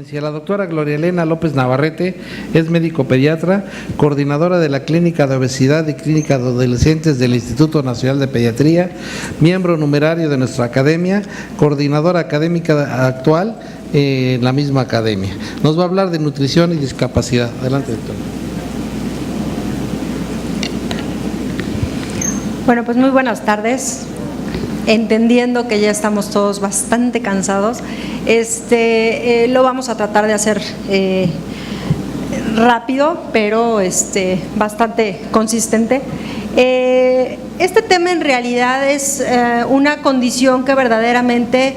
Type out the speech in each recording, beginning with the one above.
audiencia. La doctora Gloria Elena López Navarrete es médico pediatra, coordinadora de la Clínica de Obesidad y Clínica de Adolescentes del Instituto Nacional de Pediatría, miembro numerario de nuestra academia, coordinadora académica actual en la misma academia. Nos va a hablar de nutrición y discapacidad. Adelante, doctora. Bueno, pues muy buenas tardes. Entendiendo que ya estamos todos bastante cansados, lo vamos a tratar de hacer rápido, pero bastante consistente. Este tema en realidad es una condición que verdaderamente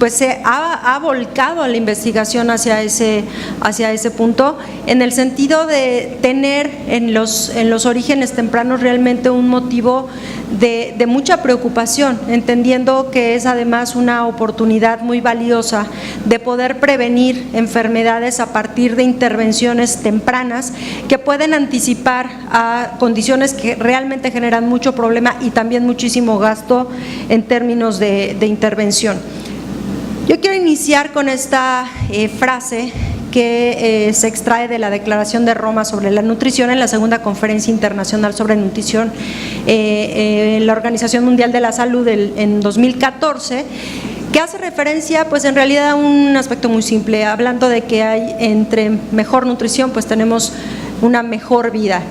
pues se ha volcado a la investigación hacia ese punto, en el sentido de tener en los orígenes tempranos realmente un motivo de mucha preocupación, entendiendo que es además una oportunidad muy valiosa de poder prevenir enfermedades a partir de intervenciones tempranas que pueden anticipar a condiciones que realmente generan mucho problema y también muchísimo gasto en términos de intervención. Yo quiero iniciar con esta frase que se extrae de la Declaración de Roma sobre la nutrición en la segunda Conferencia Internacional sobre Nutrición en la Organización Mundial de la Salud en 2014, que hace referencia pues en realidad a un aspecto muy simple, hablando de que hay entre mejor nutrición pues tenemos una mejor vida.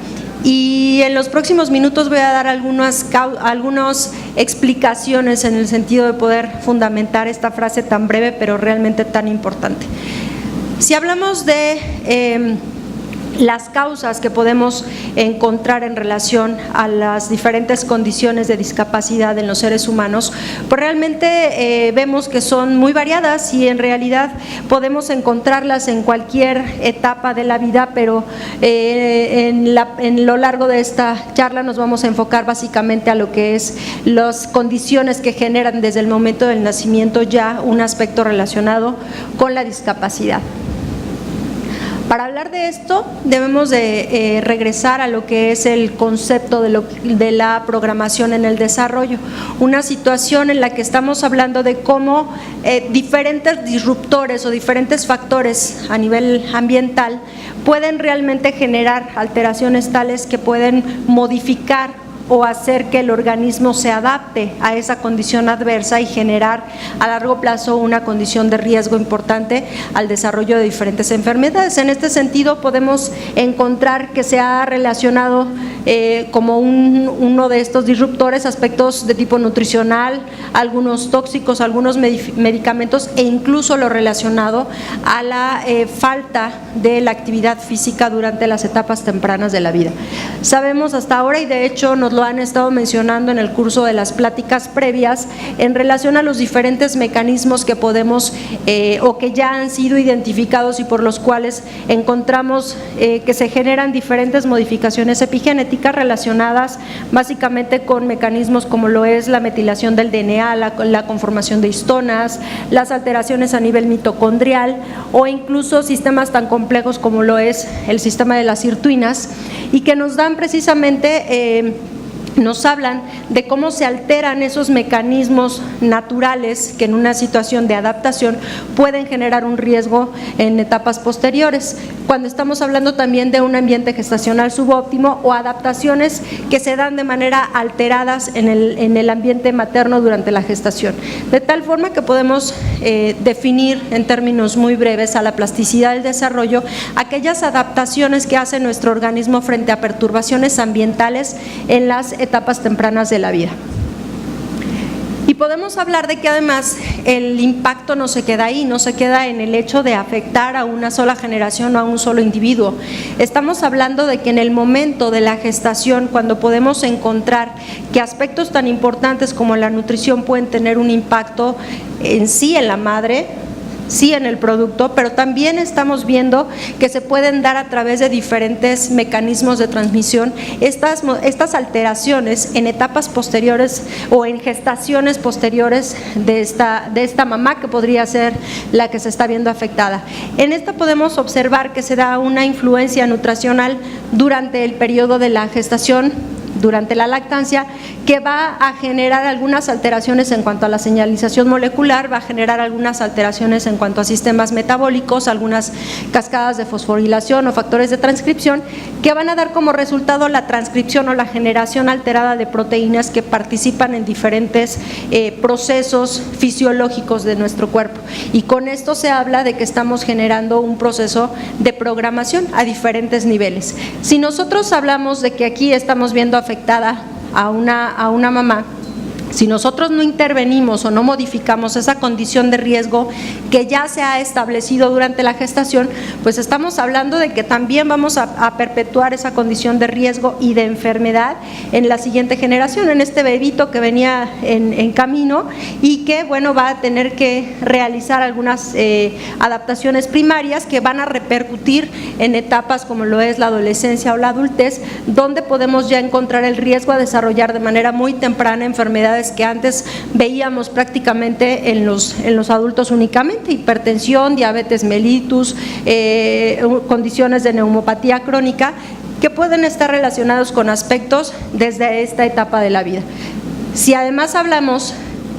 Y en los próximos minutos voy a dar algunas explicaciones en el sentido de poder fundamentar esta frase tan breve pero realmente tan importante. Si hablamos de las causas que podemos encontrar en relación a las diferentes condiciones de discapacidad en los seres humanos, pues realmente vemos que son muy variadas y en realidad podemos encontrarlas en cualquier etapa de la vida, pero en lo largo de esta charla nos vamos a enfocar básicamente a lo que es las condiciones que generan desde el momento del nacimiento ya un aspecto relacionado con la discapacidad. Para hablar de esto debemos de regresar a lo que es el concepto de la programación en el desarrollo, una situación en la que estamos hablando de cómo diferentes disruptores o diferentes factores a nivel ambiental pueden realmente generar alteraciones tales que pueden modificar o hacer que el organismo se adapte a esa condición adversa y generar a largo plazo una condición de riesgo importante al desarrollo de diferentes enfermedades. En este sentido podemos encontrar que se ha relacionado como uno de estos disruptores aspectos de tipo nutricional, algunos tóxicos, algunos medicamentos e incluso lo relacionado a la falta de la actividad física durante las etapas tempranas de la vida. Sabemos hasta ahora, y de hecho nos lo han estado mencionando en el curso de las pláticas previas, en relación a los diferentes mecanismos que podemos o que ya han sido identificados y por los cuales encontramos que se generan diferentes modificaciones epigenéticas relacionadas básicamente con mecanismos como lo es la metilación del DNA, la conformación de histonas, las alteraciones a nivel mitocondrial o incluso sistemas tan complejos como lo es el sistema de las sirtuinas, y que nos dan precisamente nos hablan de cómo se alteran esos mecanismos naturales que en una situación de adaptación pueden generar un riesgo en etapas posteriores, cuando estamos hablando también de un ambiente gestacional subóptimo o adaptaciones que se dan de manera alteradas en el ambiente materno durante la gestación, de tal forma que podemos definir en términos muy breves a la plasticidad del desarrollo aquellas adaptaciones que hace nuestro organismo frente a perturbaciones ambientales en las etapas tempranas de la vida. Y podemos hablar de que además el impacto no se queda ahí, no se queda en el hecho de afectar a una sola generación o a un solo individuo. Estamos hablando de que en el momento de la gestación, cuando podemos encontrar que aspectos tan importantes como la nutrición pueden tener un impacto en sí en la madre, sí en el producto, pero también estamos viendo que se pueden dar a través de diferentes mecanismos de transmisión estas alteraciones en etapas posteriores o en gestaciones posteriores de esta mamá que podría ser la que se está viendo afectada. En esta podemos observar que se da una influencia nutricional durante el periodo de la gestación, durante la lactancia, que va a generar algunas alteraciones en cuanto a la señalización molecular, va a generar algunas alteraciones en cuanto a sistemas metabólicos, algunas cascadas de fosforilación o factores de transcripción, que van a dar como resultado la transcripción o la generación alterada de proteínas que participan en diferentes procesos fisiológicos de nuestro cuerpo. Y con esto se habla de que estamos generando un proceso de programación a diferentes niveles. Si nosotros hablamos de que aquí estamos viendo afectada a una mamá, si nosotros no intervenimos o no modificamos esa condición de riesgo que ya se ha establecido durante la gestación, pues estamos hablando de que también vamos a perpetuar esa condición de riesgo y de enfermedad en la siguiente generación, en este bebito que venía en camino y que, bueno, va a tener que realizar algunas adaptaciones primarias que van a repercutir en etapas como lo es la adolescencia o la adultez, donde podemos ya encontrar el riesgo a desarrollar de manera muy temprana enfermedades que antes veíamos prácticamente en los adultos únicamente: hipertensión, diabetes mellitus, condiciones de neumopatía crónica, que pueden estar relacionados con aspectos desde esta etapa de la vida. Si además hablamos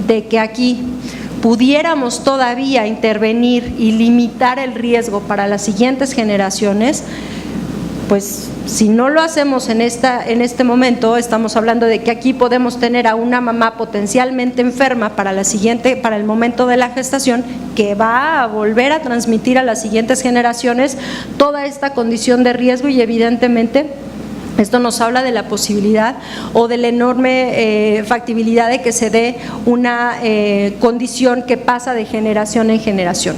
de que aquí pudiéramos todavía intervenir y limitar el riesgo para las siguientes generaciones, pues si no lo hacemos en este momento, estamos hablando de que aquí podemos tener a una mamá potencialmente enferma para el momento de la gestación, que va a volver a transmitir a las siguientes generaciones toda esta condición de riesgo, y evidentemente esto nos habla de la posibilidad o de la enorme factibilidad de que se dé una condición que pasa de generación en generación.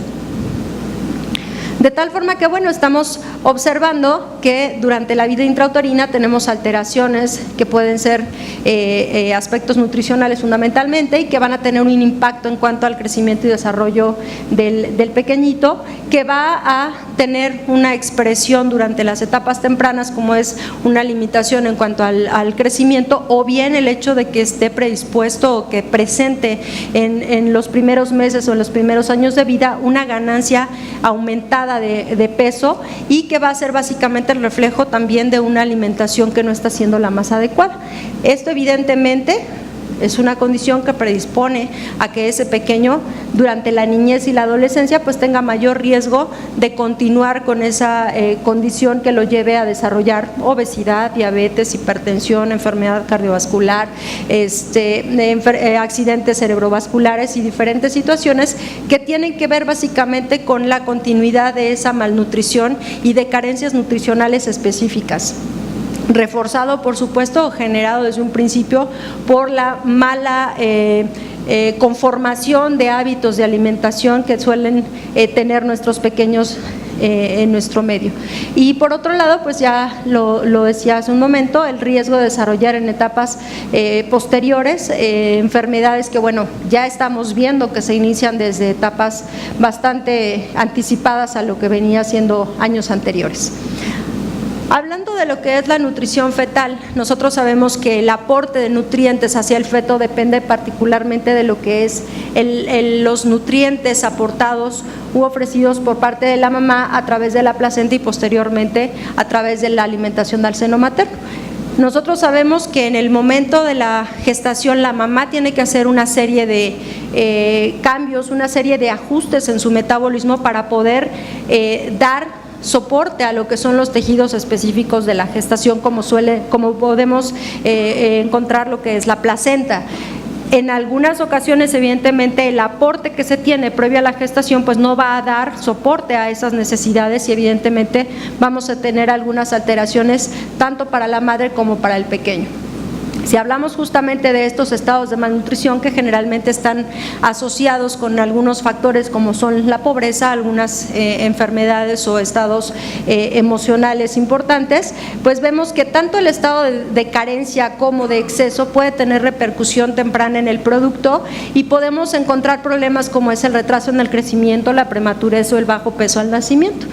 De tal forma que, bueno, estamos observando que durante la vida intrauterina tenemos alteraciones que pueden ser aspectos nutricionales fundamentalmente, y que van a tener un impacto en cuanto al crecimiento y desarrollo del pequeñito, que va a tener una expresión durante las etapas tempranas, como es una limitación en cuanto al crecimiento, o bien el hecho de que esté predispuesto o que presente en los primeros meses o en los primeros años de vida una ganancia aumentada de peso, y que va a ser básicamente el reflejo también de una alimentación que no está siendo la más adecuada. Esto evidentemente es una condición que predispone a que ese pequeño durante la niñez y la adolescencia pues tenga mayor riesgo de continuar con esa condición que lo lleve a desarrollar obesidad, diabetes, hipertensión, enfermedad cardiovascular, accidentes cerebrovasculares y diferentes situaciones que tienen que ver básicamente con la continuidad de esa malnutrición y de carencias nutricionales específicas, reforzado por supuesto o generado desde un principio por la mala conformación de hábitos de alimentación que suelen tener nuestros pequeños en nuestro medio. Y por otro lado, pues ya lo decía hace un momento, el riesgo de desarrollar en etapas posteriores enfermedades que, bueno, ya estamos viendo que se inician desde etapas bastante anticipadas a lo que venía siendo años anteriores. Hablando de lo que es la nutrición fetal, nosotros sabemos que el aporte de nutrientes hacia el feto depende particularmente de lo que es los nutrientes aportados u ofrecidos por parte de la mamá a través de la placenta y posteriormente a través de la alimentación del seno materno. Nosotros sabemos que en el momento de la gestación la mamá tiene que hacer una serie de cambios, una serie de ajustes en su metabolismo para poder dar soporte a lo que son los tejidos específicos de la gestación, como podemos encontrar lo que es la placenta. En algunas ocasiones, evidentemente, el aporte que se tiene previo a la gestación pues no va a dar soporte a esas necesidades, y evidentemente vamos a tener algunas alteraciones tanto para la madre como para el pequeño. Si hablamos justamente de estos estados de malnutrición que generalmente están asociados con algunos factores como son la pobreza, algunas enfermedades o estados emocionales importantes, pues vemos que tanto el estado de carencia como de exceso puede tener repercusión temprana en el producto, y podemos encontrar problemas como es el retraso en el crecimiento, la prematurez o el bajo peso al nacimiento.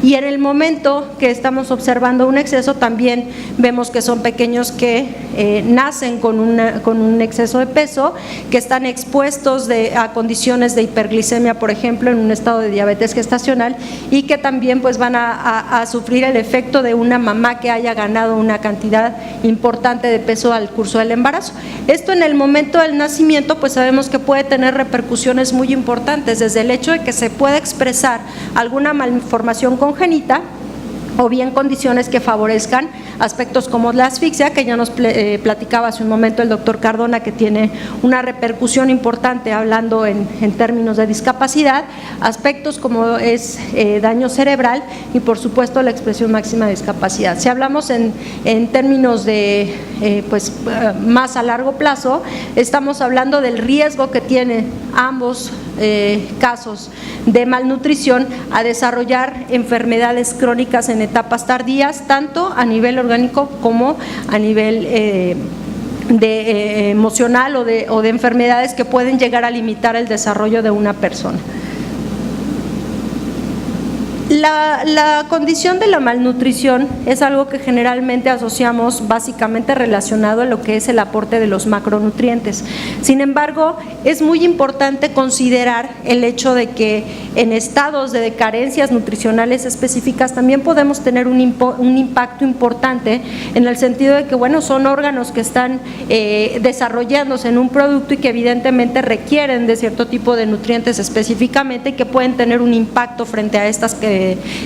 Y en el momento que estamos observando un exceso, también vemos que son pequeños que nacen nacen con un exceso de peso, que están expuestos a condiciones de hiperglicemia, por ejemplo, en un estado de diabetes gestacional, y que también pues van a sufrir el efecto de una mamá que haya ganado una cantidad importante de peso al curso del embarazo. Esto en el momento del nacimiento pues sabemos que puede tener repercusiones muy importantes, desde el hecho de que se puede expresar alguna malformación congénita o bien condiciones que favorezcan aspectos como la asfixia, que ya nos platicaba hace un momento el doctor Cardona, que tiene una repercusión importante hablando en términos de discapacidad, aspectos como es daño cerebral y por supuesto la expresión máxima de discapacidad. Si hablamos en términos de más a largo plazo, estamos hablando del riesgo que tiene ambos casos de malnutrición a desarrollar enfermedades crónicas en etapas tardías, tanto a nivel orgánico como a nivel emocional o de enfermedades que pueden llegar a limitar el desarrollo de una persona. La condición de la malnutrición es algo que generalmente asociamos básicamente relacionado a lo que es el aporte de los macronutrientes. Sin embargo, es muy importante considerar el hecho de que en estados de carencias nutricionales específicas también podemos tener un impacto importante, en el sentido de que, bueno, son órganos que están desarrollándose en un producto y que evidentemente requieren de cierto tipo de nutrientes específicamente y que pueden tener un impacto frente a estas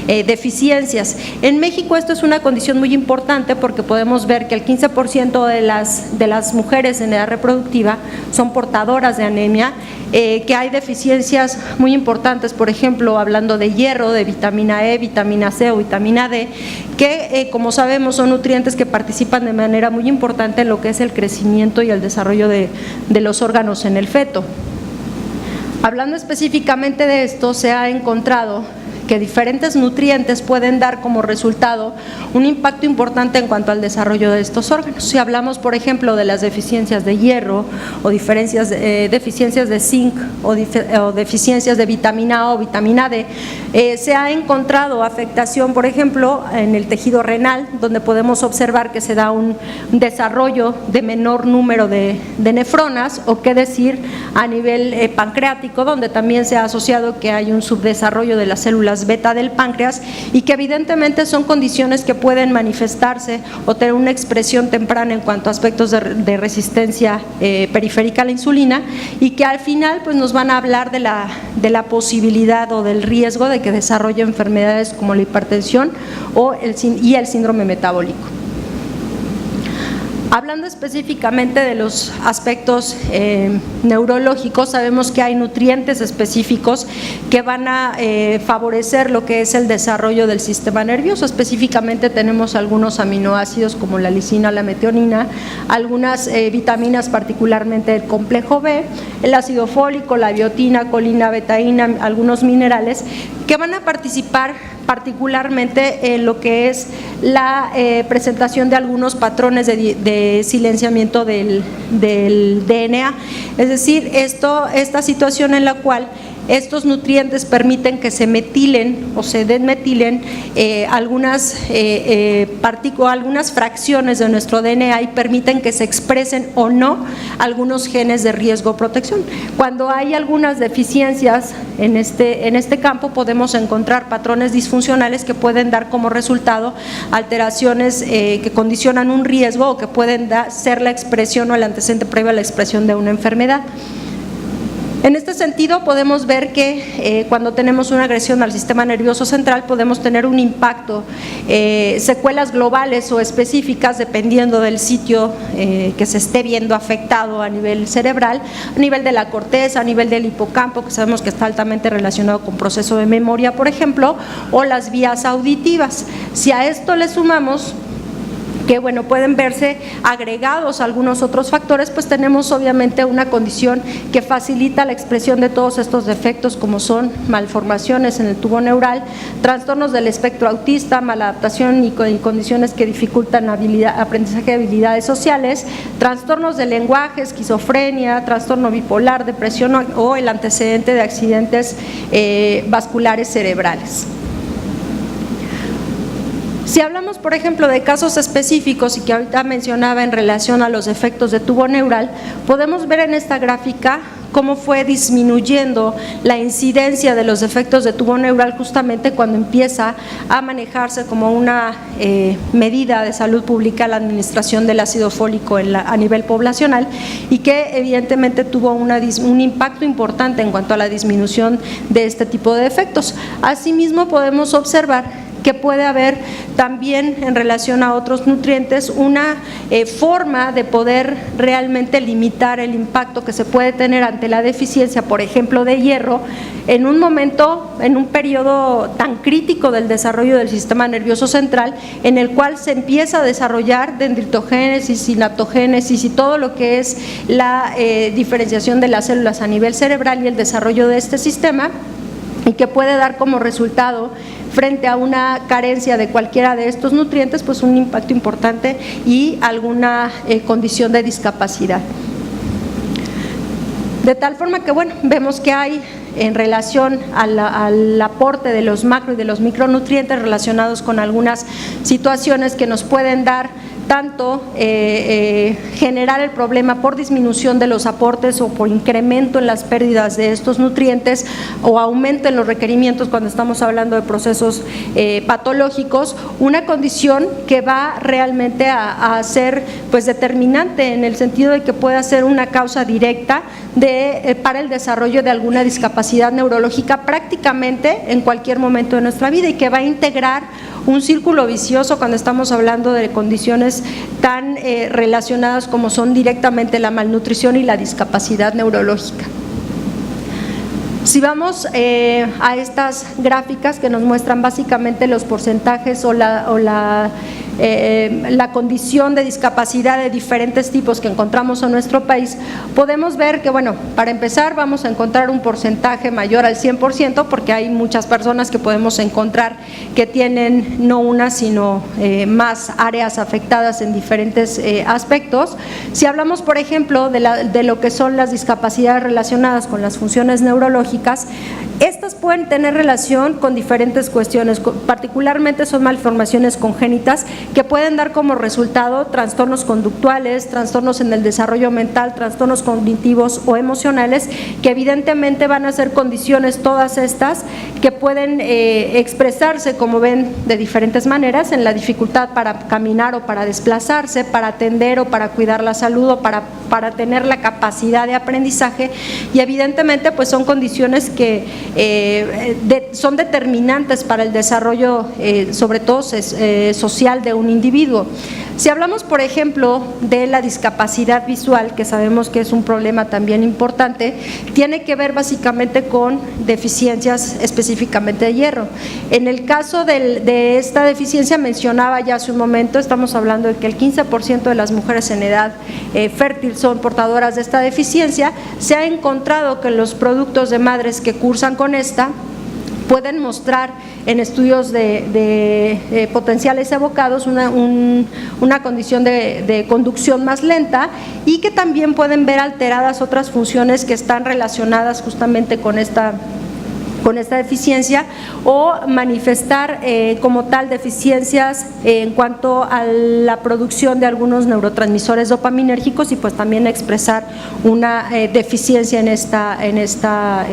deficiencias. En México esto es una condición muy importante porque podemos ver que el 15% de las mujeres en edad reproductiva son portadoras de anemia, que hay deficiencias muy importantes, por ejemplo, hablando de hierro, de vitamina E, vitamina C o vitamina D, que como sabemos son nutrientes que participan de manera muy importante en lo que es el crecimiento y el desarrollo de los órganos en el feto. Hablando específicamente de esto, se ha encontrado que diferentes nutrientes pueden dar como resultado un impacto importante en cuanto al desarrollo de estos órganos. Si hablamos, por ejemplo, de las deficiencias de hierro o deficiencias de zinc o deficiencias de vitamina A o vitamina D, se ha encontrado afectación, por ejemplo, en el tejido renal, donde podemos observar que se da un desarrollo de menor número de nefronas, o qué decir a nivel pancreático, donde también se ha asociado que hay un subdesarrollo de las células beta del páncreas, y que evidentemente son condiciones que pueden manifestarse o tener una expresión temprana en cuanto a aspectos de resistencia periférica a la insulina, y que al final pues nos van a hablar de la posibilidad o del riesgo de que desarrolle enfermedades como la hipertensión y el síndrome metabólico. Hablando específicamente de los aspectos neurológicos, sabemos que hay nutrientes específicos que van a favorecer lo que es el desarrollo del sistema nervioso. Específicamente tenemos algunos aminoácidos como la lisina, la metionina, algunas vitaminas, particularmente el complejo B, el ácido fólico, la biotina, colina, betaína, algunos minerales que van a participar particularmente en lo que es la presentación de algunos patrones de silenciamiento del DNA, es decir, esta situación en la cual estos nutrientes permiten que se metilen o se desmetilen algunas fracciones de nuestro DNA y permiten que se expresen o no algunos genes de riesgo o protección. Cuando hay algunas deficiencias en este campo, podemos encontrar patrones disfuncionales que pueden dar como resultado alteraciones que condicionan un riesgo o que pueden ser la expresión o el antecedente previo a la expresión de una enfermedad. En este sentido, podemos ver que cuando tenemos una agresión al sistema nervioso central podemos tener un impacto, secuelas globales o específicas dependiendo del sitio que se esté viendo afectado a nivel cerebral, a nivel de la corteza, a nivel del hipocampo, que sabemos que está altamente relacionado con proceso de memoria, por ejemplo, o las vías auditivas. Si a esto le sumamos que bueno, pueden verse agregados a algunos otros factores, pues tenemos obviamente una condición que facilita la expresión de todos estos defectos, como son malformaciones en el tubo neural, trastornos del espectro autista, maladaptación y condiciones que dificultan aprendizaje de habilidades sociales, trastornos del lenguaje, esquizofrenia, trastorno bipolar, depresión o el antecedente de accidentes vasculares cerebrales. Si hablamos, por ejemplo, de casos específicos y que ahorita mencionaba en relación a los efectos de tubo neural, podemos ver en esta gráfica cómo fue disminuyendo la incidencia de los efectos de tubo neural justamente cuando empieza a manejarse como una medida de salud pública la administración del ácido fólico a nivel poblacional, y que evidentemente tuvo un impacto importante en cuanto a la disminución de este tipo de efectos. Asimismo, podemos observar que puede haber también en relación a otros nutrientes una forma de poder realmente limitar el impacto que se puede tener ante la deficiencia, por ejemplo, de hierro, en un momento, en un periodo tan crítico del desarrollo del sistema nervioso central, en el cual se empieza a desarrollar dendritogénesis, sinaptogénesis y todo lo que es la diferenciación de las células a nivel cerebral y el desarrollo de este sistema, y que puede dar como resultado, frente a una carencia de cualquiera de estos nutrientes, pues un impacto importante y alguna condición de discapacidad. De tal forma que, bueno, vemos que hay en relación al aporte de los macro y de los micronutrientes relacionados con algunas situaciones que nos pueden dar tanto generar el problema por disminución de los aportes o por incremento en las pérdidas de estos nutrientes o aumento en los requerimientos cuando estamos hablando de procesos patológicos, una condición que va realmente a ser pues determinante en el sentido de que pueda ser una causa directa para el desarrollo de alguna discapacidad neurológica prácticamente en cualquier momento de nuestra vida, y que va a integrar un círculo vicioso cuando estamos hablando de condiciones tan relacionadas como son directamente la malnutrición y la discapacidad neurológica. Si vamos a estas gráficas que nos muestran básicamente los porcentajes o la condición de discapacidad de diferentes tipos que encontramos en nuestro país, podemos ver que, bueno, para empezar vamos a encontrar un porcentaje mayor al 100%, porque hay muchas personas que podemos encontrar que tienen no una, sino más áreas afectadas en diferentes aspectos. Si hablamos, por ejemplo, de lo que son las discapacidades relacionadas con las funciones neurológicas, estas pueden tener relación con diferentes cuestiones, particularmente son malformaciones congénitas que pueden dar como resultado trastornos conductuales, trastornos en el desarrollo mental, trastornos cognitivos o emocionales, que evidentemente van a ser condiciones todas estas que pueden expresarse, como ven, de diferentes maneras, en la dificultad para caminar o para desplazarse, para atender o para cuidar la salud o para tener la capacidad de aprendizaje, y evidentemente pues son condiciones que son determinantes para el desarrollo sobre todo social de un individuo. Si hablamos, por ejemplo, de la discapacidad visual, que sabemos que es un problema también importante, tiene que ver básicamente con deficiencias específicamente de hierro. En el caso de esta deficiencia, mencionaba ya hace un momento, estamos hablando de que el 15% de las mujeres en edad fértil son portadoras de esta deficiencia. Se ha encontrado que los productos de madres que cursan con esta pueden mostrar en estudios de potenciales evocados una condición de conducción más lenta, y que también pueden ver alteradas otras funciones que están relacionadas justamente con esta deficiencia, o manifestar como tal deficiencias en cuanto a la producción de algunos neurotransmisores dopaminérgicos, y pues también expresar una deficiencia en esta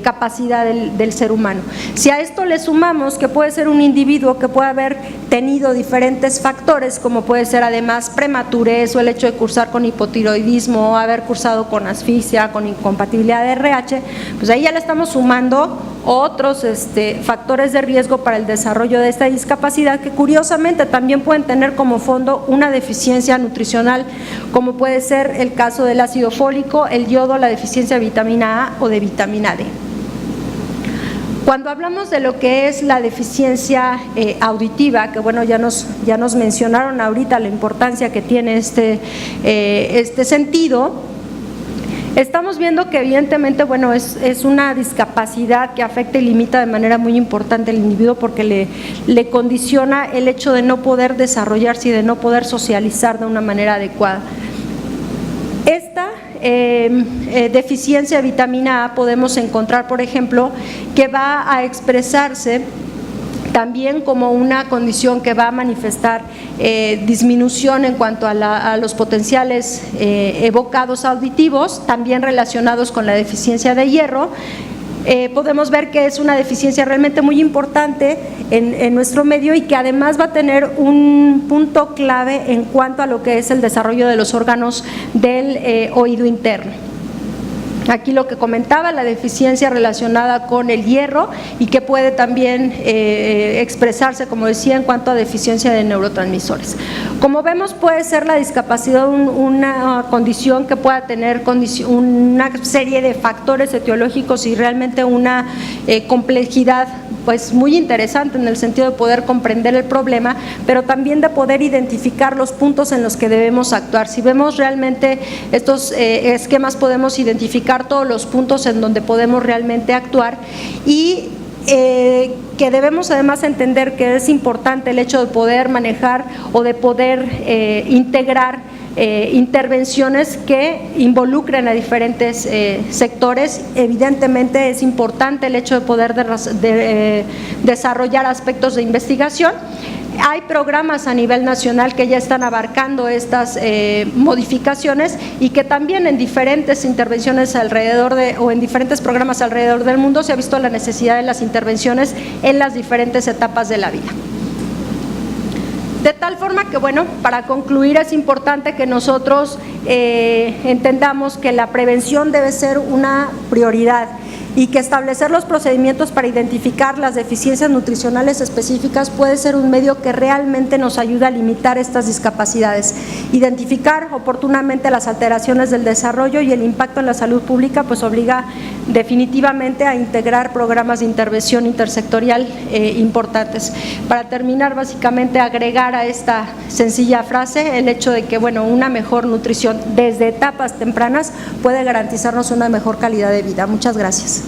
capacidad del ser humano. Si a esto le sumamos que puede ser un individuo que puede haber tenido diferentes factores, como puede ser además prematurez o el hecho de cursar con hipotiroidismo o haber cursado con asfixia, con incompatibilidad de RH, pues ahí ya le estamos sumando otros factores de riesgo para el desarrollo de esta discapacidad, que curiosamente también pueden tener como fondo una deficiencia nutricional, como puede ser el caso del ácido fólico, el yodo, la deficiencia de vitamina A o de vitamina D. Cuando hablamos de lo que es la deficiencia auditiva, que bueno, ya nos mencionaron ahorita la importancia que tiene este sentido, estamos viendo que evidentemente, bueno, es una discapacidad que afecta y limita de manera muy importante al individuo, porque le condiciona el hecho de no poder desarrollarse y de no poder socializar de una manera adecuada. Esta deficiencia de vitamina A podemos encontrar, por ejemplo, que va a expresarse también como una condición que va a manifestar disminución en cuanto a los potenciales evocados auditivos, también relacionados con la deficiencia de hierro. Podemos ver que es una deficiencia realmente muy importante en nuestro medio y que además va a tener un punto clave en cuanto a lo que es el desarrollo de los órganos del oído interno. Aquí lo que comentaba, la deficiencia relacionada con el hierro y que puede también expresarse, como decía, en cuanto a deficiencia de neurotransmisores. Como vemos, puede ser la discapacidad una condición que pueda tener una serie de factores etiológicos y realmente una complejidad pues muy interesante en el sentido de poder comprender el problema, pero también de poder identificar los puntos en los que debemos actuar. Si vemos realmente estos esquemas, podemos identificar todos los puntos en donde podemos realmente actuar y que debemos además entender que es importante el hecho de poder manejar o de poder integrar intervenciones que involucren a diferentes sectores. Evidentemente es importante el hecho de poder desarrollar aspectos de investigación. Hay programas a nivel nacional que ya están abarcando estas modificaciones y que también en diferentes intervenciones o en diferentes programas alrededor del mundo se ha visto la necesidad de las intervenciones en las diferentes etapas de la vida. De tal forma que, bueno, para concluir es importante que nosotros entendamos que la prevención debe ser una prioridad y que establecer los procedimientos para identificar las deficiencias nutricionales específicas puede ser un medio que realmente nos ayuda a limitar estas discapacidades. Identificar oportunamente las alteraciones del desarrollo y el impacto en la salud pública pues obliga definitivamente a integrar programas de intervención intersectorial importantes. Para terminar, básicamente agregar a esta sencilla frase el hecho de que, bueno, una mejor nutrición desde etapas tempranas puede garantizarnos una mejor calidad de vida. Muchas gracias.